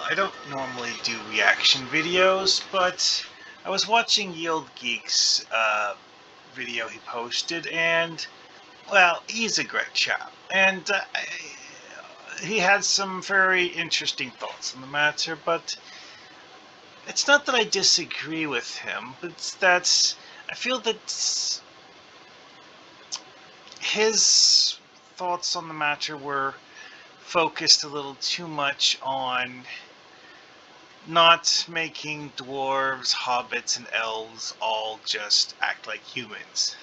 I don't normally do reaction videos, but I was watching Yield Geek's video he posted, and, well, he's a great chap. And he had some very interesting thoughts on the matter, but it's not that I disagree with him, but it's that I feel that his thoughts on the matter were focused a little too much on not making dwarves, hobbits, and elves all just act like humans.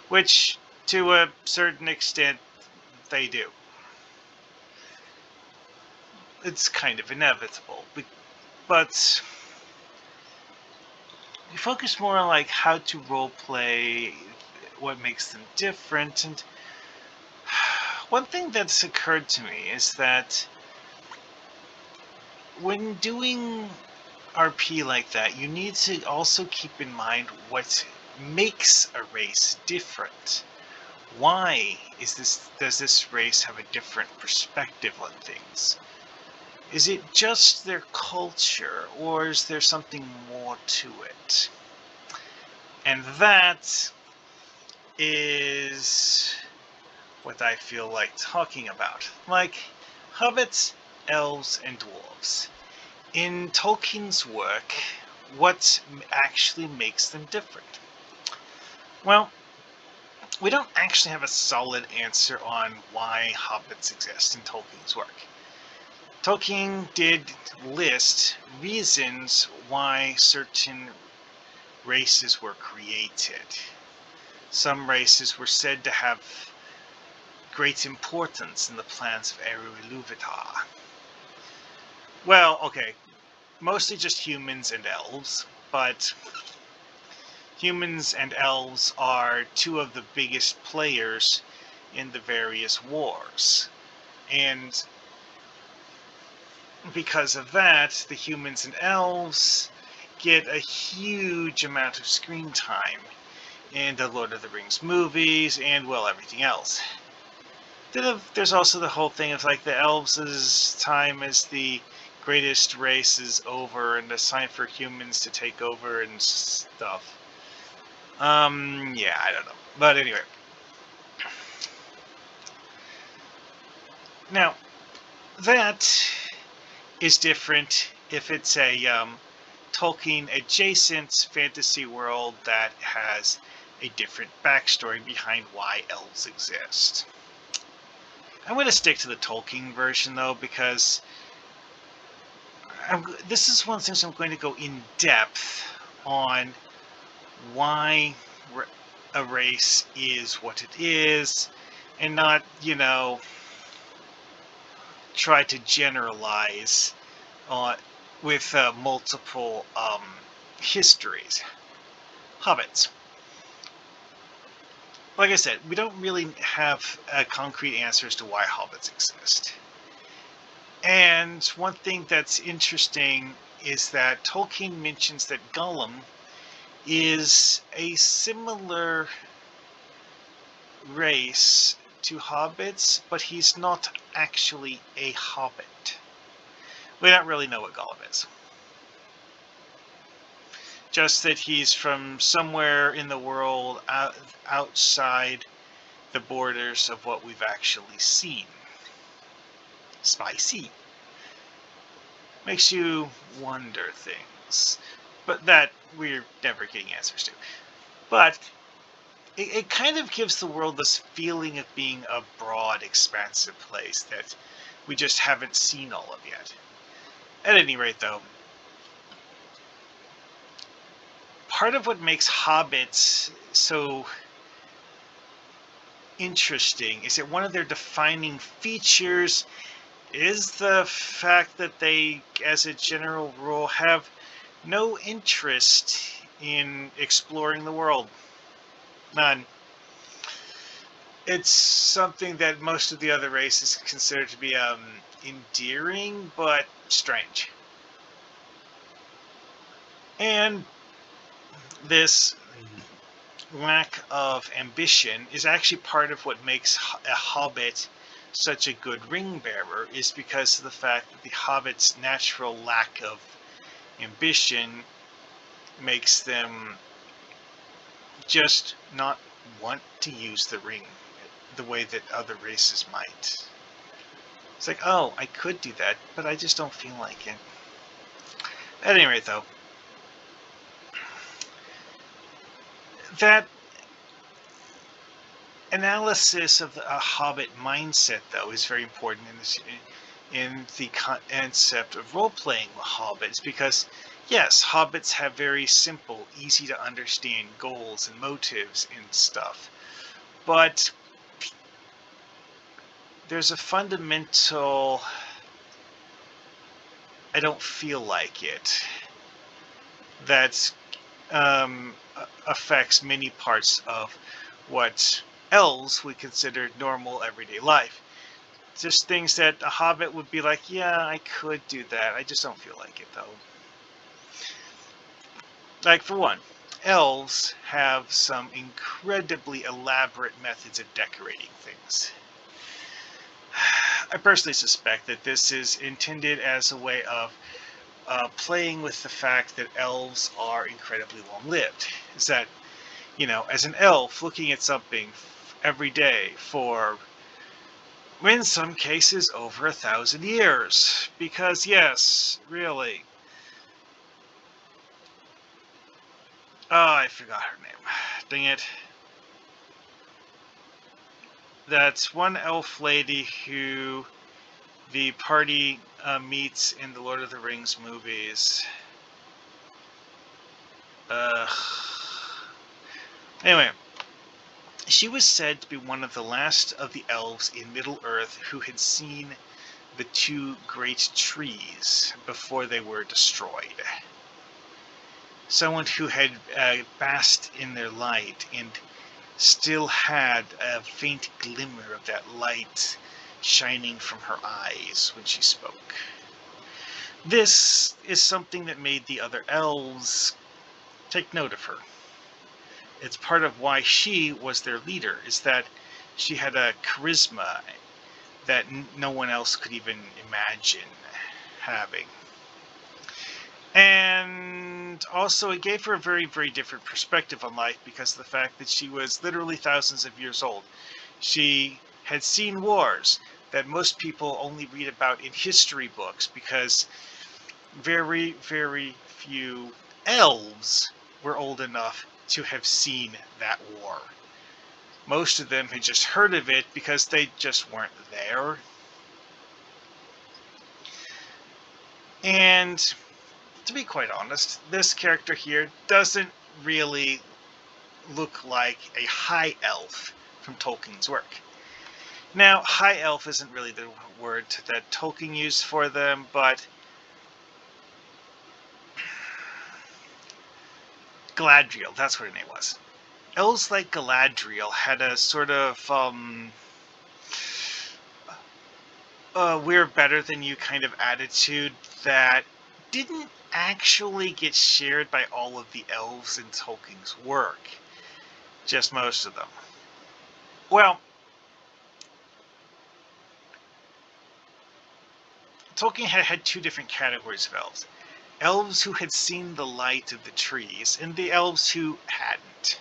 Which, to a certain extent, they do. It's kind of inevitable. But we focus more on like how to roleplay, what makes them different, and one thing that's occurred to me is that when doing RP like that, you need to also keep in mind what makes a race different. Why does this race have a different perspective on things? Is it just their culture, or is there something more to it? And that is what I feel like talking about. Like hobbits, elves, and dwarves. In Tolkien's work, what actually makes them different? Well, we don't actually have a solid answer on why hobbits exist in Tolkien's work. Tolkien did list reasons why certain races were created. Some races were said to have great importance in the plans of Eru Iluvatar. Well, okay, mostly just humans and elves, but humans and elves are two of the biggest players in the various wars. And because of that, the humans and elves get a huge amount of screen time in the Lord of the Rings movies and, well, everything else. There's also the whole thing of like the elves' time as the greatest race is over and it's time for humans to take over and stuff. Yeah, I don't know. But anyway. Now, that is different if it's a Tolkien adjacent fantasy world that has a different backstory behind why elves exist. I'm going to stick to the Tolkien version though, because this is one of the things I'm going to go in depth on why a race is what it is, and not, try to generalize with multiple histories. Hobbits. Like I said, we don't really have concrete answers to why hobbits exist. And one thing that's interesting is that Tolkien mentions that Gollum is a similar race to hobbits, but he's not actually a hobbit. We don't really know what Gollum is. Just that he's from somewhere in the world outside the borders of what we've actually seen. Spicy. Makes you wonder things. But that we're never getting answers to. But it kind of gives the world this feeling of being a broad, expansive place that we just haven't seen all of yet. At any rate, though, part of what makes hobbits so interesting is that one of their defining features is the fact that they, as a general rule, have no interest in exploring the world. None. It's something that most of the other races consider to be endearing, but strange. And this lack of ambition is actually part of what makes a hobbit such a good ring bearer is because of the fact that the hobbit's natural lack of ambition makes them just not want to use the ring the way that other races might. It's like, oh, I could do that, but I just don't feel like it. At any rate, though, that analysis of a hobbit mindset, though, is very important in the concept of role-playing with hobbits, because yes, hobbits have very simple, easy to understand goals and motives and stuff, but there's a fundamental I don't feel like it that affects many parts of what elves would consider normal everyday life. Just things that a hobbit would be like, yeah, I could do that. I just don't feel like it, though. Like, for one, elves have some incredibly elaborate methods of decorating things. I personally suspect that this is intended as a way of playing with the fact that elves are incredibly long-lived. Is that, as an elf looking at something every day for, in some cases, over 1,000 years. Because, yes, really. Oh, I forgot her name. Dang it. That's one elf lady who the party meets in the Lord of the Rings movies. Anyway, she was said to be one of the last of the elves in Middle-earth who had seen the two great trees before they were destroyed. Someone who had basked in their light and still had a faint glimmer of that light shining from her eyes when she spoke. This is something that made the other elves take note of her. It's part of why she was their leader, is that she had a charisma that no one else could even imagine having. And also it gave her a very, very different perspective on life because of the fact that she was literally thousands of years old. She had seen wars that most people only read about in history books because very, very few elves were old enough to have seen that war. Most of them had just heard of it because they just weren't there. And to be quite honest, this character here doesn't really look like a high elf from Tolkien's work. Now, high elf isn't really the word that Tolkien used for them, but Galadriel, that's what her name was. Elves like Galadriel had a sort of we're better than you kind of attitude that didn't actually get shared by all of the elves in Tolkien's work. Just most of them. Well, Tolkien had two different categories of elves. Elves who had seen the light of the trees, and the elves who hadn't.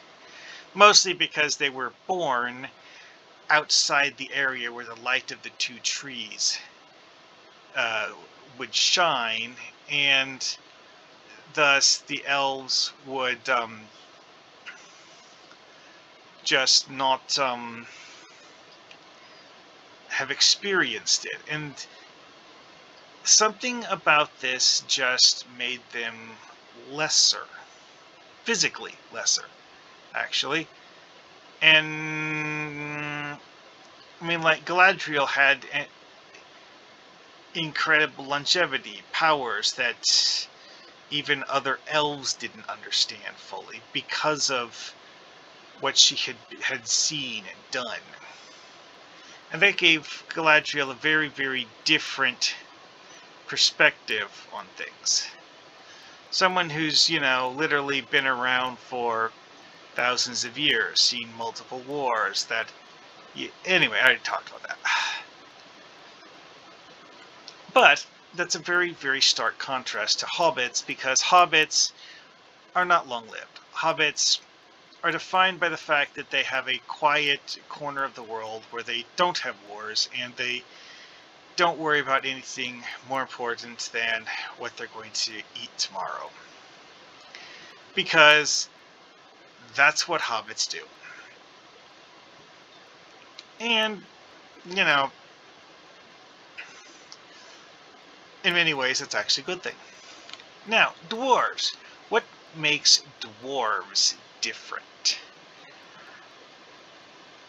Mostly because they were born outside the area where the light of the two trees would shine, and thus the elves would just not have experienced it. And something about this just made them lesser. Physically lesser, actually. And I mean, like, Galadriel had incredible longevity, powers that even other elves didn't understand fully because of what she had seen and done. And that gave Galadriel a very, very different perspective on things. Someone who's, literally been around for thousands of years, seen multiple wars, anyway, I already talked about that. But that's a very, very stark contrast to hobbits, because hobbits are not long-lived. Hobbits are defined by the fact that they have a quiet corner of the world where they don't have wars, and they don't worry about anything more important than what they're going to eat tomorrow. Because that's what hobbits do. And, you know, in many ways, it's actually a good thing. Now, dwarves. What makes dwarves different?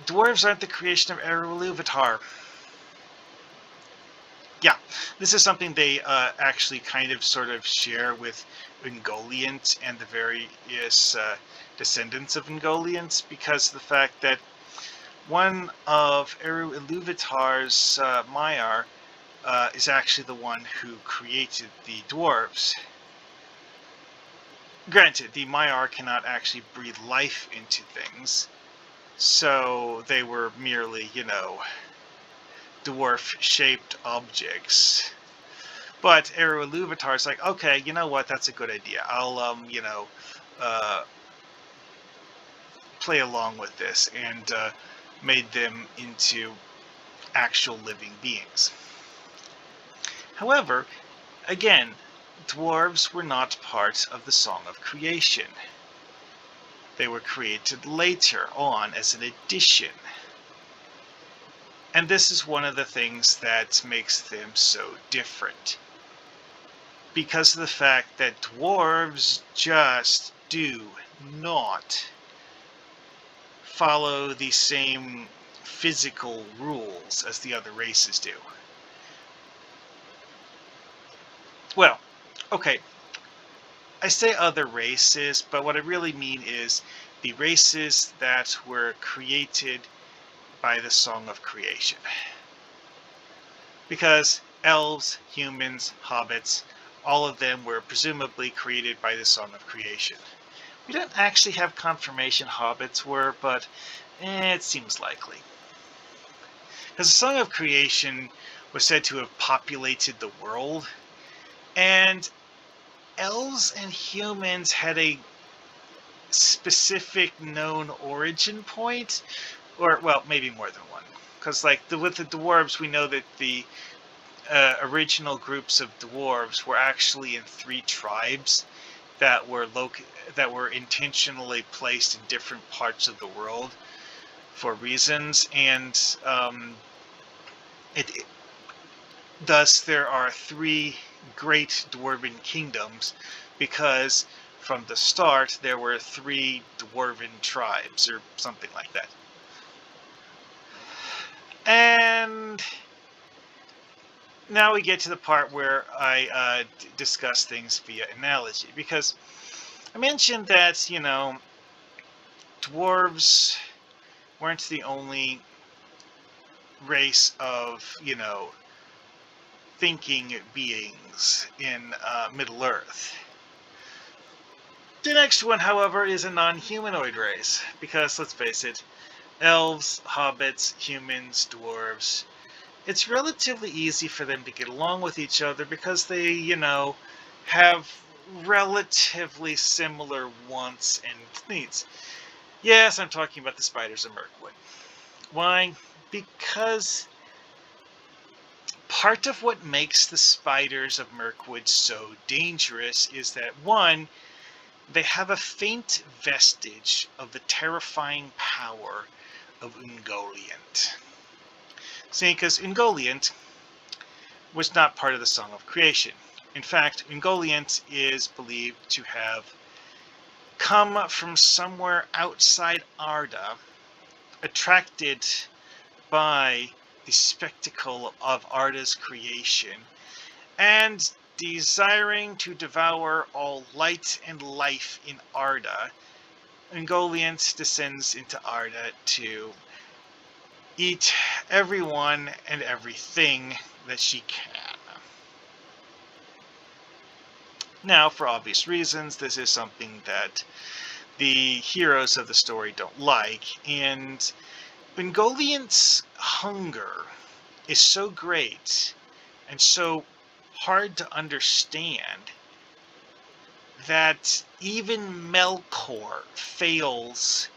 Dwarves aren't the creation of Roleplaying. Yeah, this is something they actually kind of sort of share with Ungoliant and the various descendants of Ungoliant, because of the fact that one of Eru Iluvatar's Maiar is actually the one who created the dwarves. Granted, the Maiar cannot actually breathe life into things, so they were merely, dwarf-shaped objects. But Eru Iluvatar's like, okay, you know what, that's a good idea. I'll, play along with this, and made them into actual living beings. However, again, dwarves were not part of the Song of Creation. They were created later on as an addition. And this is one of the things that makes them so different. Because of the fact that dwarves just do not follow the same physical rules as the other races do. Well, okay, I say other races, but what I really mean is the races that were created by the Song of Creation. Because elves, humans, hobbits, all of them were presumably created by the Song of Creation. We don't actually have confirmation hobbits were, but it seems likely. Because the Song of Creation was said to have populated the world, and elves and humans had a specific known origin point, or, well, maybe more than one. Because, with the dwarves, we know that the original groups of dwarves were actually in 3 tribes that were intentionally placed in different parts of the world for reasons, and thus there are 3 great dwarven kingdoms, because from the start there were 3 dwarven tribes, or something like that. And now we get to the part where I discuss things via analogy, because I mentioned that, dwarves weren't the only race of, thinking beings in Middle-earth. The next one, however, is a non-humanoid race, because, let's face it, elves, hobbits, humans, dwarves, it's relatively easy for them to get along with each other because they, have relatively similar wants and needs. Yes, I'm talking about the spiders of Mirkwood. Why? Because part of what makes the spiders of Mirkwood so dangerous is that, one, they have a faint vestige of the terrifying power of Ungoliant. See, because Ungoliant was not part of the Song of Creation. In fact, Ungoliant is believed to have come from somewhere outside Arda, attracted by the spectacle of Arda's creation, and desiring to devour all light and life in Arda, Ungoliant descends into Arda to eat everyone and everything that she can. Now, for obvious reasons, this is something that the heroes of the story don't like, and Ungoliant's hunger is so great and so hard to understand that even Melkor fails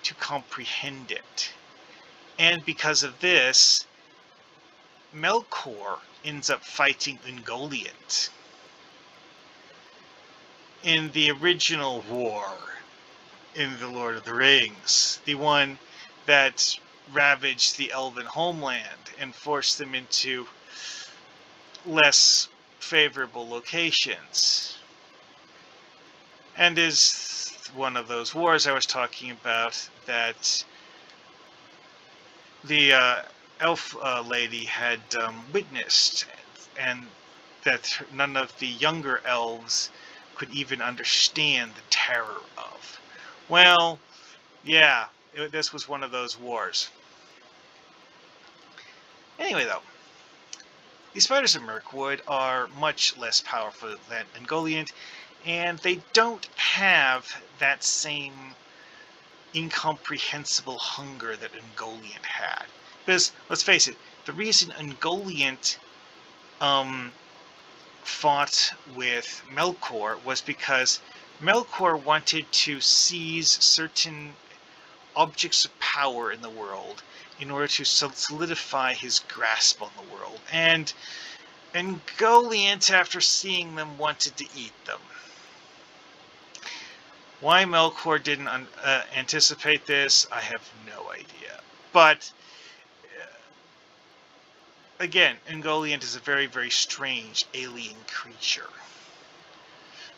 to comprehend it. And because of this, Melkor ends up fighting Ungoliant in the original war in The Lord of the Rings, the one that ravaged the elven homeland and forced them into less favorable locations. And is one of those wars I was talking about that the elf lady had witnessed, and that none of the younger elves could even understand the terror of. Well, yeah, this was one of those wars. Anyway, though, the spiders of Mirkwood are much less powerful than Ungoliant, and they don't have that same incomprehensible hunger that Ungoliant had. Because, let's face it, the reason Ungoliant fought with Melkor was because Melkor wanted to seize certain objects of power in the world in order to solidify his grasp on the world. And Ungoliant, after seeing them, wanted to eat them. Why Melkor didn't anticipate this, I have no idea. But, again, Ungoliant is a very, very strange alien creature.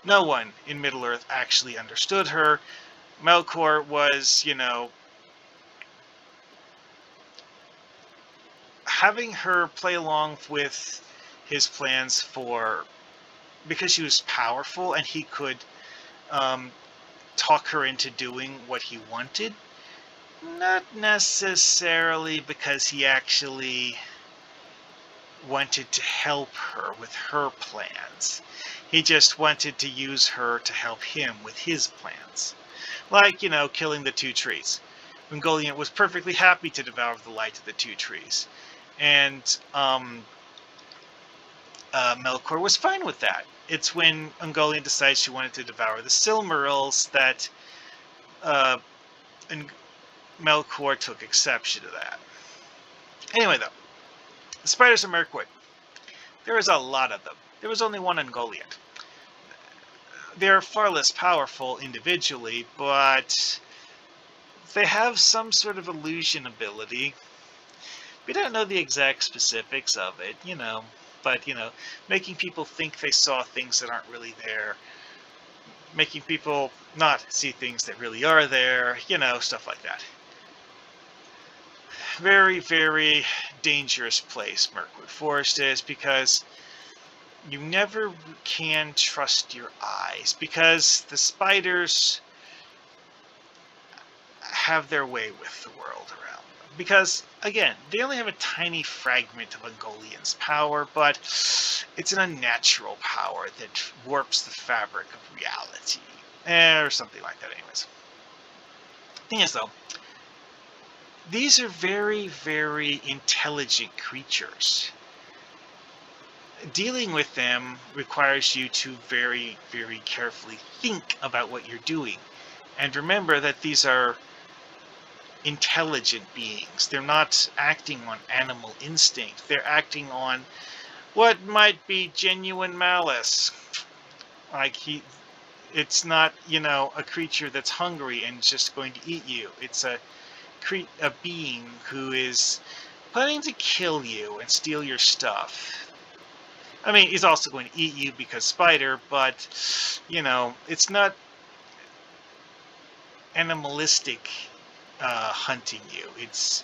No one in Middle-earth actually understood her. Melkor was, having her play along with his plans because she was powerful and he could talk her into doing what he wanted. Not necessarily because he actually wanted to help her with her plans. He just wanted to use her to help him with his plans. Like, killing the two trees. Ungoliant was perfectly happy to devour the light of the two trees. And Melkor was fine with that. It's when Ungoliant decides she wanted to devour the Silmarils that Melkor took exception to that. Anyway, though, the spiders of Mirkwood. There is a lot of them. There was only one Ungoliant. They're far less powerful individually, but they have some sort of illusion ability. We don't know the exact specifics of it, but, making people think they saw things that aren't really there, making people not see things that really are there, stuff like that. Very, very dangerous place Mirkwood Forest is, because you never can trust your eyes, because the spiders have their way with the world around them. Because, again, they only have a tiny fragment of Ungoliant's power, but it's an unnatural power that warps the fabric of reality. Or something like that, anyways. Thing is, though, these are very, very intelligent creatures. Dealing with them requires you to very, very carefully think about what you're doing. And remember that these are intelligent beings. They're not acting on animal instinct. They're acting on what might be genuine malice. It's not, a creature that's hungry and just going to eat you. It's a being who is planning to kill you and steal your stuff. I mean, he's also going to eat you because spider, but, it's not animalistic hunting you. It's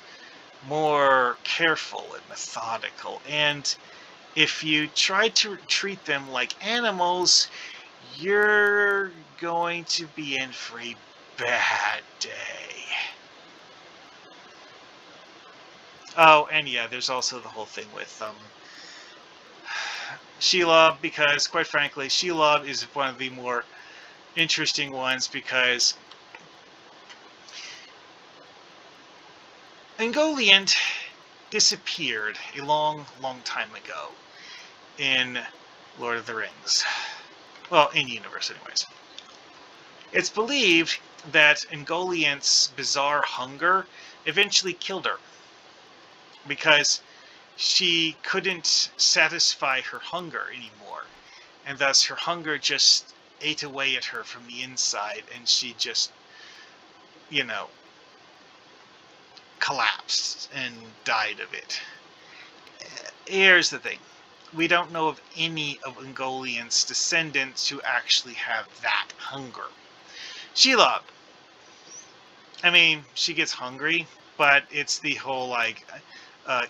more careful and methodical. And if you try to treat them like animals, you're going to be in for a bad day. Oh, and yeah, there's also the whole thing with Shelob, because, quite frankly, Shelob is one of the more interesting ones, because Ungoliant disappeared a long, long time ago. in Lord of the Rings. Well, in universe, anyways. It's believed that Ungoliant's bizarre hunger eventually killed her because she couldn't satisfy her hunger anymore, and thus her hunger just ate away at her from the inside, and she just, you know, collapsed and died of it. Here's the thing. We don't know of any of Ungoliant's descendants who actually have that hunger. Sheila, I mean, she gets hungry, but it's the whole, like,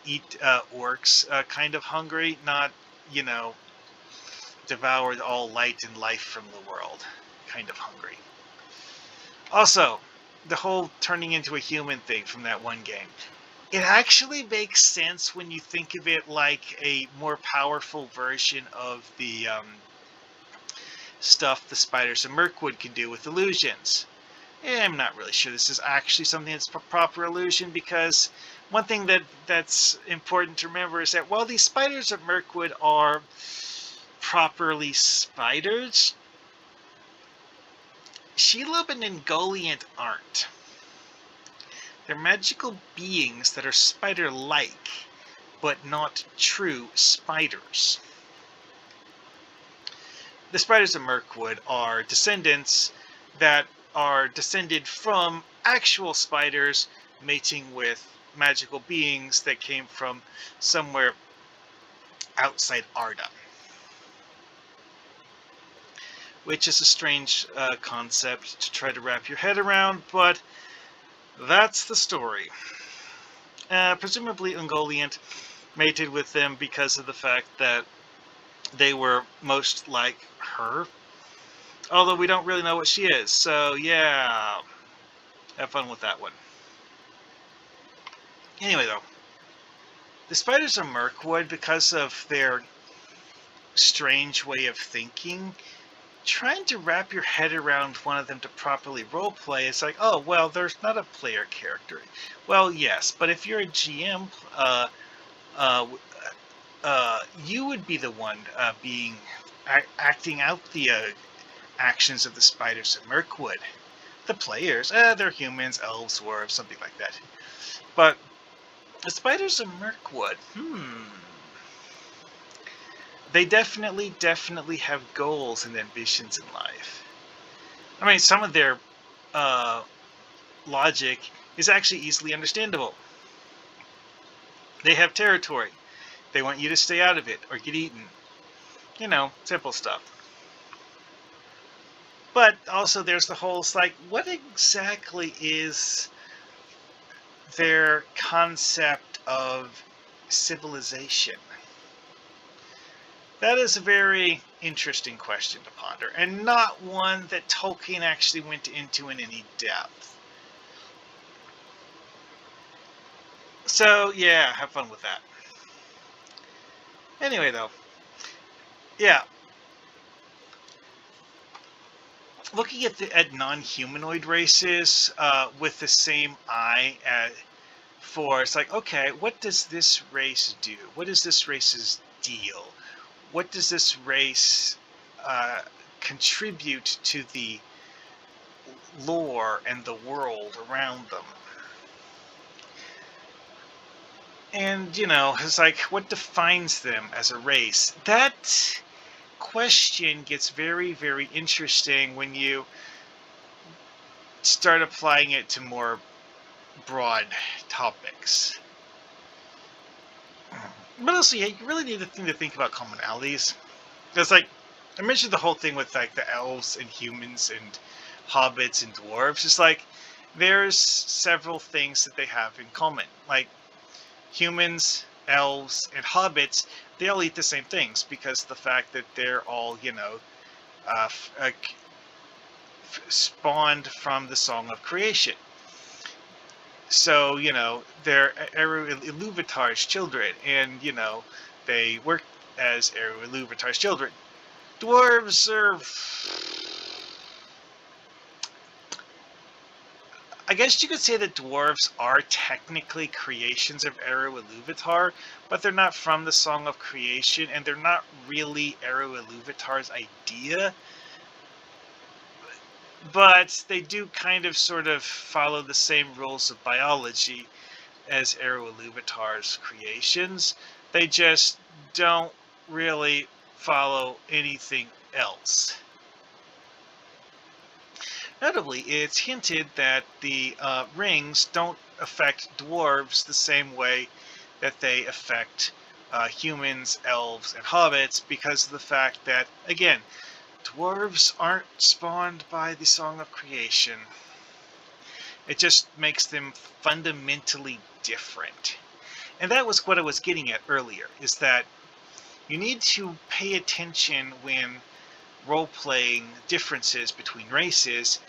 eat orcs kind of hungry, not, you know, devour all light and life from the world kind of hungry. Also, the whole turning into a human thing from that one game. It actually makes sense when you think of it like a more powerful version of the stuff the spiders of Mirkwood can do with illusions. I'm not really sure this is actually something that's a proper illusion, because one thing that's important to remember is that while these spiders of Mirkwood are properly spiders, Shelob and Ungoliant aren't. They're magical beings that are spider-like, but not true spiders. The spiders of Mirkwood are descendants that are descended from actual spiders mating with magical beings that came from somewhere outside Arda. Which is a strange concept to try to wrap your head around, but that's the story. Presumably Ungoliant mated with them because of the fact that they were most like her. Although we don't really know what she is, so yeah, have fun with that one. Anyway, though, the spiders of Mirkwood, because of their strange way of thinking, trying to wrap your head around one of them to properly roleplay, it's like, oh, well, there's not a player character. Well, yes, but if you're a GM, you would be the one acting out the actions of the spiders of Mirkwood. The players, they're humans, elves, dwarves, something like that. But the spiders of Mirkwood, they definitely have goals and ambitions in life. I mean, some of their logic is actually easily understandable. They have territory. They want you to stay out of it or get eaten. You know, simple stuff. But also there's the whole, it's like, what exactly is their concept of civilization? That is a very interesting question to ponder, and not one that Tolkien actually went into in any depth. So, yeah, have fun with that. Anyway, though, yeah. Looking at non-humanoid races with the same eye for, it's like, okay, what does this race do? What is this race's deal? What does this race contribute to the lore and the world around them? And, you know, it's like, what defines them as a race? That question gets very, very interesting when you start applying it to more broad topics. But also, yeah, you really need to think about commonalities. Because, like, I mentioned the whole thing with, like, the elves and humans and hobbits and dwarves. It's like, there's several things that they have in common. Like, humans, elves, and hobbits, they all eat the same things because the fact that they're all, you know, spawned from the Song of Creation. So, you know, they're Iluvatar's children, and, you know, they work as Iluvatar's children. Dwarves are... I guess you could say that dwarves are technically creations of Eru Iluvatar, but they're not from the Song of Creation, and they're not really Eru Iluvatar's idea. But they do kind of sort of follow the same rules of biology as Eru Iluvatar's creations. They just don't really follow anything else. Notably, it's hinted that the rings don't affect dwarves the same way that they affect humans, elves, and hobbits because of the fact that, again, dwarves aren't spawned by the Song of Creation. It just makes them fundamentally different. And that was what I was getting at earlier, is that you need to pay attention when role-playing differences between races.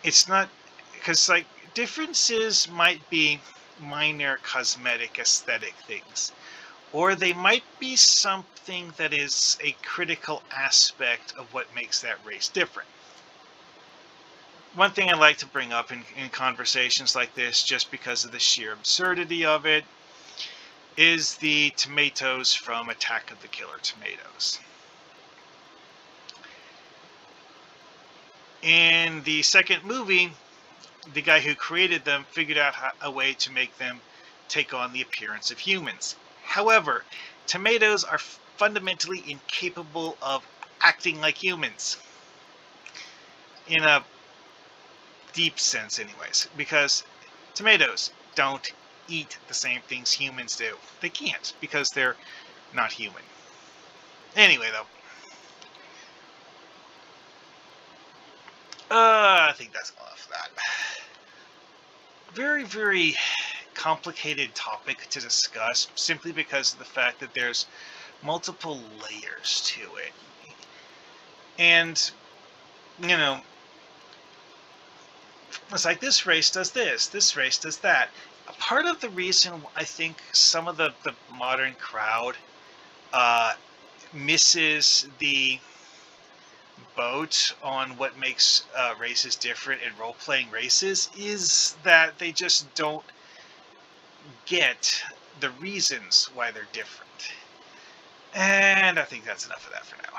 It's not, because like differences might be minor cosmetic aesthetic things, or they might be something that is a critical aspect of what makes that race different. One thing I like to bring up in conversations like this, just because of the sheer absurdity of it, is the tomatoes from Attack of the Killer Tomatoes. In the second movie, the guy who created them figured out a way to make them take on the appearance of humans. However, tomatoes are fundamentally incapable of acting like humans. In a deep sense anyways, because tomatoes don't eat the same things humans do. They can't, because they're not human. Anyway, though, I think that's enough of that. Very, very complicated topic to discuss, simply because of the fact that there's multiple layers to it. And, you know, it's like this race does this race does that. Part of the reason I think some of the modern crowd misses the boat on what makes races different in role-playing races is that they just don't get the reasons why they're different. And I think that's enough of that for now.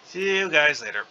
See you guys later.